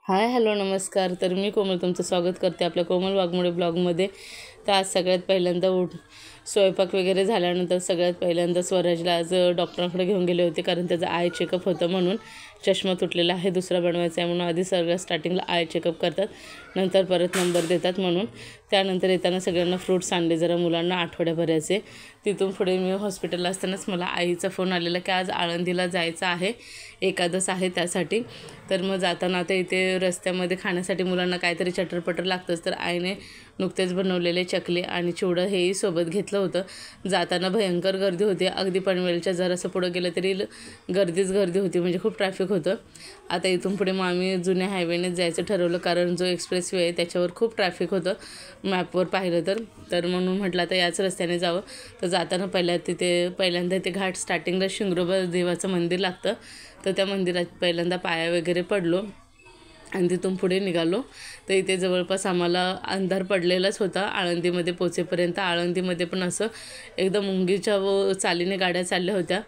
Hi hello नमस्कार. तर मी कोमल तुमचं स्वागत करते आपल्या कोमल वाघमोडे ब्लॉगमध्ये. तर आज सगळ्यात पहिल्यांदा स्वयंपाक वगैरे झाल्यानंतर सगळ्यात पहिल्यांदा स्वराजला आज डॉक्टरांकडे घेऊन गेले होते, कारण त्याचं आय चेकअप होतं. म्हणून चष्मा तुटलेला आहे, दुसरा बनवायचा आहे म्हणून आधी सगळ्या स्टार्टिंगला आय चेकअप करतात, नंतर परत नंबर देतात. म्हणून त्यानंतर येताना सगळ्यांना फ्रूट्स आणले, जरा मुलांना आठवड्याभराचे. तिथून पुढे मी हॉस्पिटलला असतानाच मला आईचा फोन आलेला की आज आळंदीला जायचं आहे, एकादश आहे त्यासाठी. तर मग जाताना आता इथे रस्त्यामध्ये खाण्यासाठी मुलांना काहीतरी चटरपटर लागतंच, तर आईने नुकतेच बनवलेले चकली आणि चिवडं हेही सोबत घेतलं होतं. जाताना भयंकर गर्दी होती, अगदी पनवेलच्या जरासं पुढं गेलं तरी गर्दीच गर्दी होती, म्हणजे खूप ट्रॅफिक होतं. आता इथून पुढे मग आम्ही जुन्या हायवेनेच जायचं ठरवलं, कारण जो एक्सप्रेसवे आहे त्याच्यावर खूप ट्रॅफिक होतं मॅपवर पाहिलं तर म्हणून म्हटलं आता याच रस्त्याने जावं. तर जाताना पहिल्यांदा ते घाट स्टार्टिंगला शिंगरोबा देवाचं मंदिर लागतं, तर त्या मंदिरात पहिल्यांदा पाया वगैरे पडलो आणि तिथून पुढे निघालो. तर इथे जवळपास आम्हाला अंधार पडलेलाच होता आळंदीमध्ये पोचेपर्यंत. आळंदीमध्ये पण असं एकदम मुंगीच्या चालीने गाड्या चालल्या होत्या,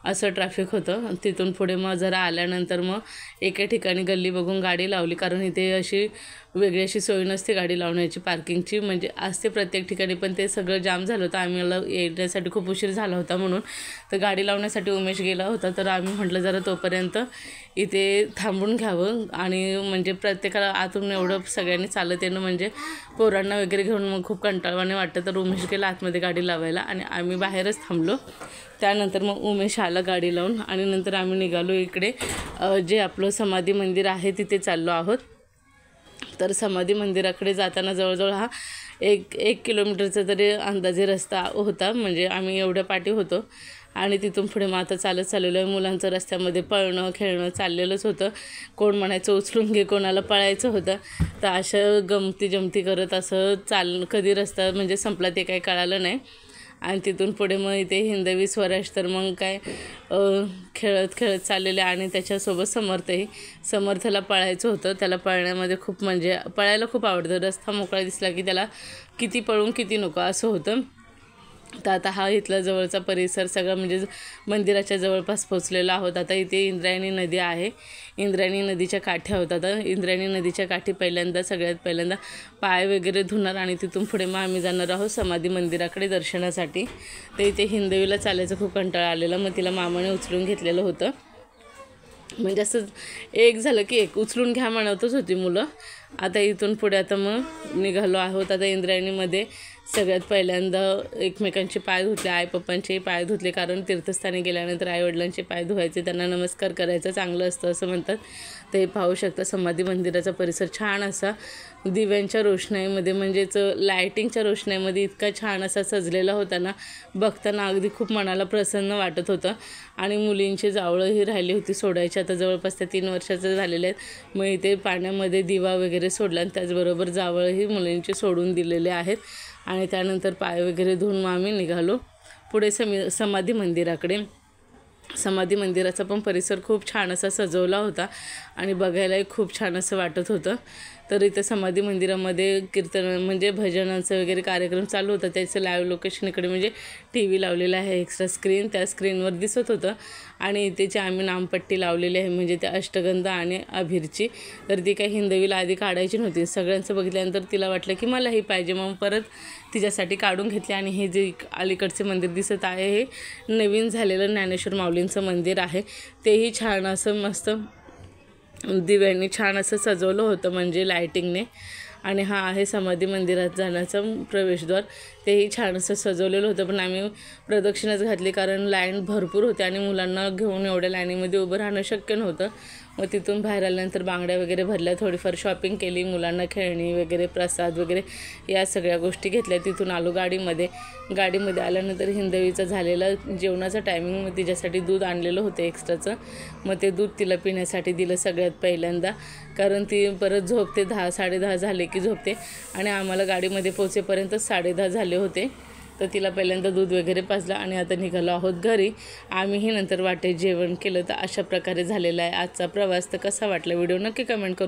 असं ट्रॅफिक होतं. तिथून पुढे मग जरा आल्यानंतर मग एके ठिकाणी गल्ली बघून गाडी लावली, कारण इथे अशी वेगळी अशी सोय नसते गाडी लावण्याची, पार्किंगची म्हणजे असते प्रत्येक ठिकाणी, पण ते सगळं जाम झालं होतं. आम्हाला येण्यासाठी खूप उशीर झाला होता म्हणून. तर गाडी लावण्यासाठी उमेश गेला होता, तर आम्ही म्हटलं जरा तोपर्यंत इथे थांबून घ्यावं. आणि म्हणजे प्रत्येकाला आतून एवढं सगळ्यांनी चालत येणं म्हणजे पोरांना वगैरे घेऊन मग खूप कंटाळवाणे वाटतं. तर उमेश गेला आतमध्ये गाडी लावायला आणि आम्ही बाहेरच थांबलो. त्यानंतर मग उमेश आला गाडी लावून आणि नंतर आम्ही निघालो इकडे जे आपलं समाधी मंदिर आहे तिथे चाललो आहोत. तर समाधी मंदिराकडे जाताना जवळजवळ हा एक किलोमीटरचा तरी अंदाजे रस्ता होता, म्हणजे आम्ही एवढ्या पाठी होतो. आणि तिथून पुढे मग आता चालत चाललेलं आहे. मुलांचं रस्त्यामध्ये पळणं खेळणं चाललेलंच होतं. कोण म्हणायचं उचलून घे, कोणाला पळायचं होतं. तर अशा गमती जमती करत असं कधी रस्ता म्हणजे संपला ते काही कळालं नाही. आणि तिथून पुढे मग इथे हिंदवी स्वराज तर मग काय खेळत खेळत चाललेले. आणि त्याच्यासोबत समर्थला पळायचं होतं. त्याला पळण्यामध्ये खूप म्हणजे पळायला खूप आवडतं. रस्ता मोकळा दिसला की त्याला किती पळून किती नको असं होतं. तर आता हा इथला जवळचा परिसर सगळं म्हणजे मंदिराच्या जवळपास पोचलेला आहोत. आता इथे इंद्रायणी नदी आहे, इंद्रायणी नदीच्या काठी आहोत. आता इंद्रायणी नदीच्या काठी सगळ्यात पहिल्यांदा पाय वगैरे धुणार आणि तिथून पुढे मग आम्ही जाणार आहोत समाधी मंदिराकडे दर्शनासाठी. तर इथे हिंदवीला चालायचं खूप कंटाळा आलेला, मग तिला मामाने उचलून घेतलेलं होतं. म्हणजे असं एक झालं की एक उचलून घ्या म्हणतच होती मुलं. आता इथून पुढे आता मग निघालो आहोत. आता इंद्रायणीमध्ये सगळ्यात पहिल्यांदा एकमेकांचे पाय धुतले, आई पप्पांचेही पाय धुतले, कारण तीर्थस्थानी गेल्यानंतर आईवडिलांचे पाय धुवायचे, त्यांना नमस्कार करायचं चांगलं असतं असं म्हणतात. ते पाहू शकता समाधी मंदिराचा परिसर छान असा दिव्यांच्या रोषणाईमध्ये म्हणजेच लायटिंगच्या रोषणाईमध्ये इतका छान असा सजलेला होता ना, बघताना अगदी खूप मनाला प्रसन्न वाटत होतं. आणि मुलींची जावळंही राहिली होती सोडायची. आता जवळपास त्या 3 वर्षाचं झालेले आहेत. मग इथे पाण्यामध्ये दिवा वगैरे सोडला आणि त्याचबरोबर जावळंही मुलींची सोडून दिलेले आहेत. आणि त्यानंतर पाय वगैरे धुवून मग आम्ही निघालो पुढे समाधी मंदिराकडे. समाधी मंदिराचा पण परिसर खूप छान असा सजवला होता आणि बघायलाही खूप छान असं वाटत होतं. तर इथं समाधी मंदिरामध्ये कीर्तन म्हणजे भजनाचं वगैरे कार्यक्रम चालू होता. त्याचं लाईव्ह लोकेशन इकडे म्हणजे TV लावलेलं आहे, एक्स्ट्रा स्क्रीन, त्या स्क्रीनवर दिसत होतं. आणि इथे आम्ही नामपट्टी लावलेली आहे म्हणजे त्या अष्टगंध आणि अभिरची. तर ती काही हिंदवीला आधी काढायची नव्हती. सगळ्यांचं बघितल्यानंतर तिला वाटलं की मलाही पाहिजे, मग परत तिच्यासाठी काढून घेतली. आणि हे जे अलीकडचे मंदिर दिसत आहे हे नवीन झालेलं ज्ञानेश्वर माऊलींचं मंदिर आहे. तेही छान असं मस्त दिव्यांनी छान असं सजवलं होतं म्हणजे लायटिंगने. आणि हा आहे समाधी मंदिरात जाण्याचं प्रवेशद्वार, तेही छान असं सजवलेलं होतं. पण आम्ही प्रदक्षिणाच घातली, कारण लाईन भरपूर होती आणि मुलांना घेऊन एवढ्या लाईनीमध्ये उभं राहणं शक्य नव्हतं. मग तिथून बाहेर आल्यानंतर बांगड्या वगैरे भरल्या, थोडीफार शॉपिंग केली, मुलांना खेळणी वगैरे प्रसाद वगैरे या सगळ्या गोष्टी घेतल्या. तिथून आलो गाडीमध्ये आल्यानंतर हिंदवीचा झालेला जेवणाचा टायमिंग, मग तिच्यासाठी दूध आणलेलं होतं एक्स्ट्राचं. मग ते दूध तिला पिण्यासाठी दिलं सगळ्यात पहिल्यांदा, कारण ती परत झोपते, 10 10:30 झाले की झोपते. आणि आम्हाला गाडीमध्ये पोहोचेपर्यंत 10:30 झाले होते. तर तिला पहिल्यांदा दूध वगैरे पाजलं आणि आता निघालो आहोत घरी. आम्हीही नंतर वाटेत जेवण केलं. तर अशा प्रकारे झालेला आहे आजचा प्रवास. तर कसा वाटला व्हिडिओ नक्की कमेंट करू.